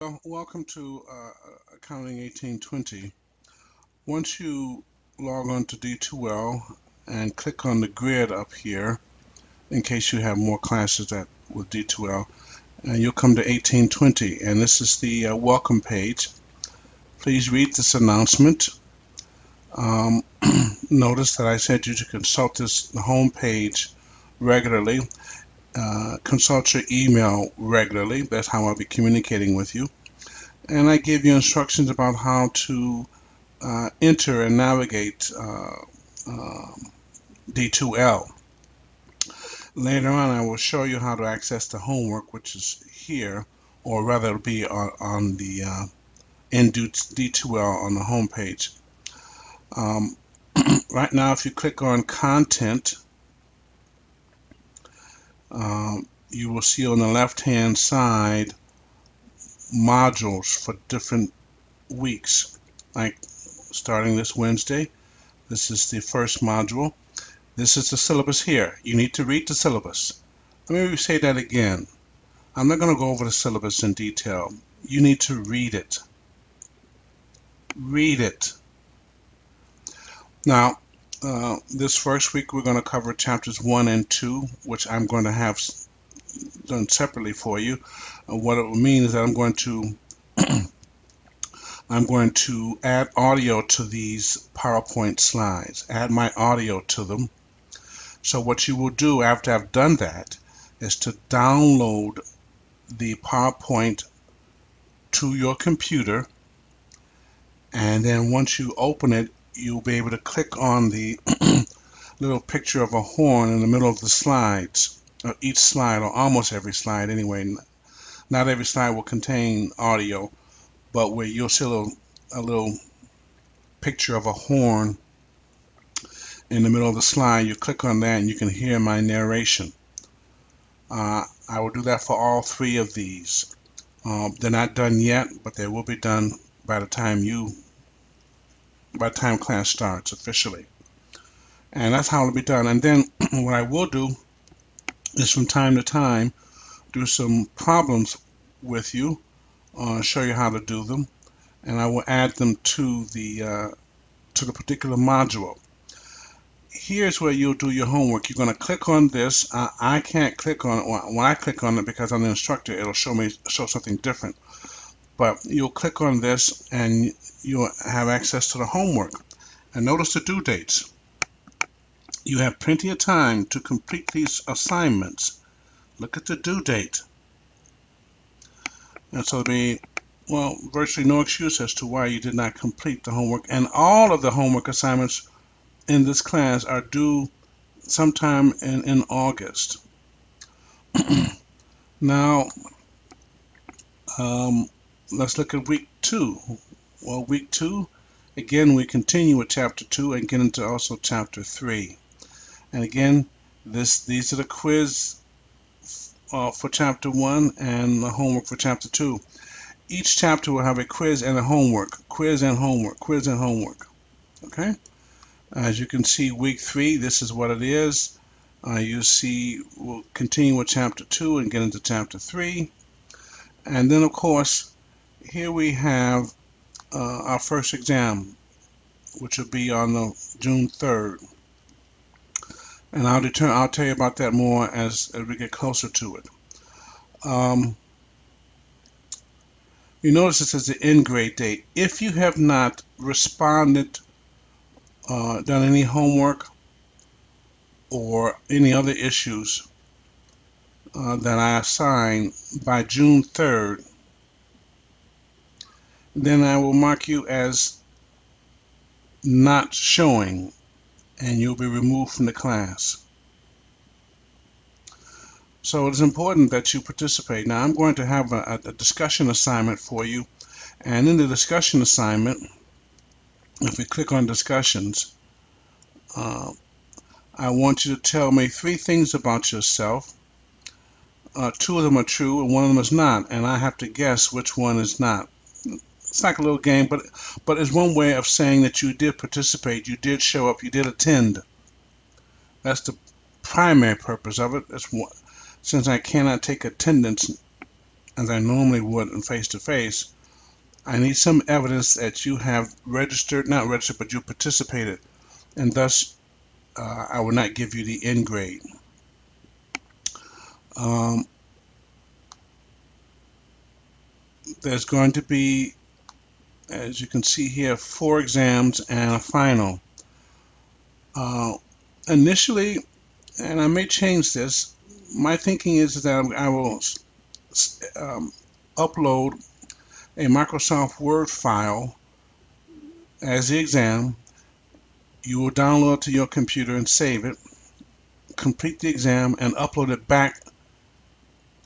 Well, welcome to Accounting 1820. Once you log on to D2L and click on the grid up here, in case you have more classes with D2L, and you'll come to 1820, and this is the welcome page. Please read this announcement. Um, Notice that I said you to consult the home page regularly. Consult your email regularly. That's how I'll be communicating with you. And I give you instructions about how to enter and navigate D2L. Later on, I will show you how to access the homework, which is here, or rather it'll be on the in D2L on the home page. Right now, if you click on Content, you will see on the left-hand side modules for different weeks. Like starting this Wednesday, this is the first module. This is the syllabus here. You need to read the syllabus. Let me say that again. I'm not going to go over the syllabus in detail. You need to read it. Read it. Now, this first week we're going to cover chapters 1 and 2, which I'm going to have done separately for you. What it will mean is that I'm going to add audio to these PowerPoint slides, add my audio to them. So what you will do after I've done that is to download the PowerPoint to your computer, and then once you open it, you'll be able to click on the little picture of a horn in the middle of the slides, or each slide, or almost every slide anyway. Not every slide will contain audio, but where you'll see a little picture of a horn in the middle of the slide, you click on that and you can hear my narration. I will do that for all three of these. They're not done yet, but they will be done by the time class starts officially. And that's how it'll be done. And then what I will do is from time to time do some problems with you, show you how to do them, and I will add them to the particular module. Here's where you'll do your homework. You're going to click on this. I can't click on it. When I click on it, because I'm the instructor, it'll show something different. But you'll click on this and you'll have access to the homework. And notice the due dates. You have plenty of time to complete these assignments. Look at the due date. And so there'll be, well, virtually no excuse as to why you did not complete the homework. And all of the homework assignments in this class are due sometime in August. Now, let's look at week 2. Well, week 2, again, we continue with chapter 2 and get into also chapter 3. And again, these are the quiz for chapter 1 and the homework for chapter 2. Each chapter will have a quiz and a homework, quiz and homework, quiz and homework. Okay? As you can see, week 3, this is what it is. You see, we'll continue with chapter 2 and get into chapter 3. And then, of course, here we have our first exam, which will be on June 3rd. And I'll tell you about that more as we get closer to it. You notice this is the end grade date. If you have not responded, done any homework or any other issues that I assign by June 3rd, then I will mark you as not showing and you'll be removed from the class. So it is important that you participate. Now I'm going to have a discussion assignment for you, and in the discussion assignment, if we click on discussions, I want you to tell me 3 things about yourself. 2 of them are true and 1 of them is not, and I have to guess which one is not. It's like a little game, but it's one way of saying that you did participate, you did show up, you did attend. That's the primary purpose of it. Since I cannot take attendance as I normally would in face-to-face, I need some evidence that you have registered, not registered, but you participated, and thus I will not give you the N grade. Um, there's going to be, as you can see here, 4 exams and a final. Initially, and I may change this, my thinking is that I will upload a Microsoft Word file as the exam. You will download it to your computer and save it, complete the exam, and upload it back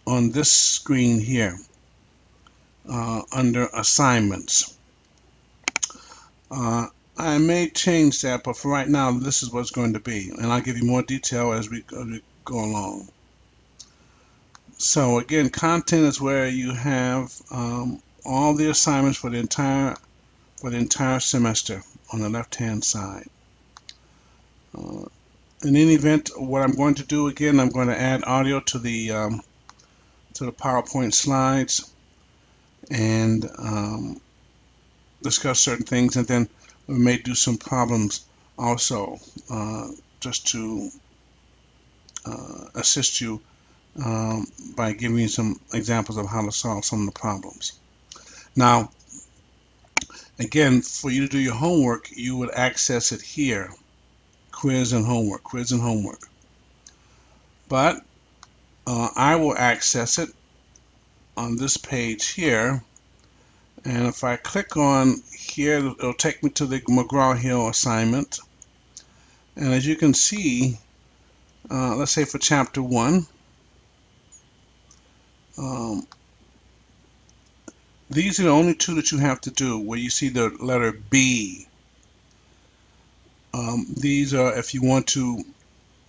on this screen here under assignments. I may change that, but for right now, this is what it's going to be, and I'll give you more detail as we go along. So again, content is where you have all the assignments for the entire semester on the left-hand side. In any event, what I'm going to do again, I'm going to add audio to the PowerPoint slides and discuss certain things, and then we may do some problems also just to assist you by giving you some examples of how to solve some of the problems. Now, again, for you to do your homework, you would access it here, quiz and homework. But I will access it on this page here, and if I click on here, it'll take me to the McGraw-Hill assignment. And as you can see, let's say for chapter 1, these are the only 2 that you have to do, where you see the letter B. These are, if you want to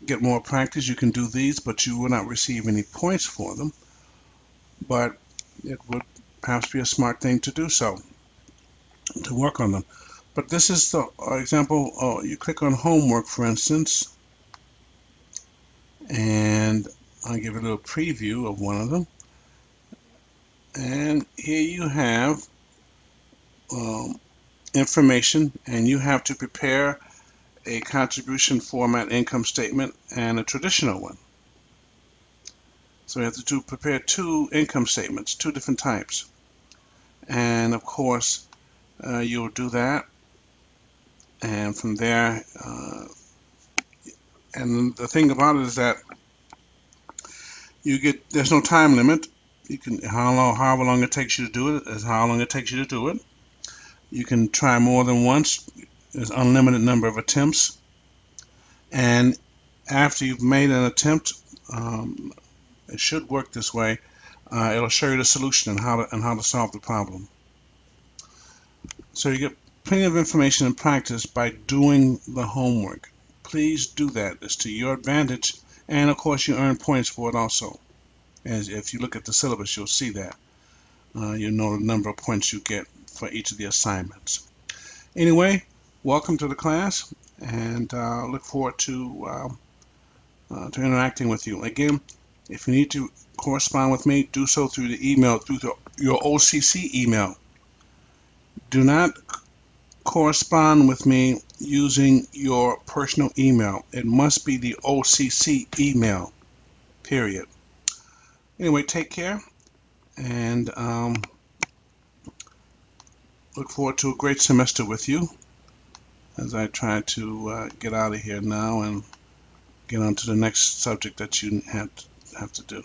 get more practice, you can do these, but you will not receive any points for them. But it would perhaps be a smart thing to do so, to work on them. But this is the example. You click on homework, for instance, and I'll give a little preview of one of them. And here you have information, and you have to prepare a contribution format income statement and a traditional one. So you have to prepare 2 income statements, 2 different types. And of course, you'll do that. And from there, and the thing about it is that there's no time limit. You can, however long it takes you to do it is how long it takes you to do it. You can try more than once. There's unlimited number of attempts. And after you've made an attempt, it should work this way. It'll show you the solution and how to solve the problem. So you get plenty of information and practice by doing the homework. Please do that. It's to your advantage, and of course you earn points for it also. As if you look at the syllabus, you'll see that. You'll know the number of points you get for each of the assignments. Anyway, welcome to the class, and look forward to interacting with you. Again, if you need to correspond with me, do so through the email, through your OCC email. Do not correspond with me using your personal email. It must be the OCC email, period. Anyway, take care, and look forward to a great semester with you as I try to get out of here now and get on to the next subject that you have to do.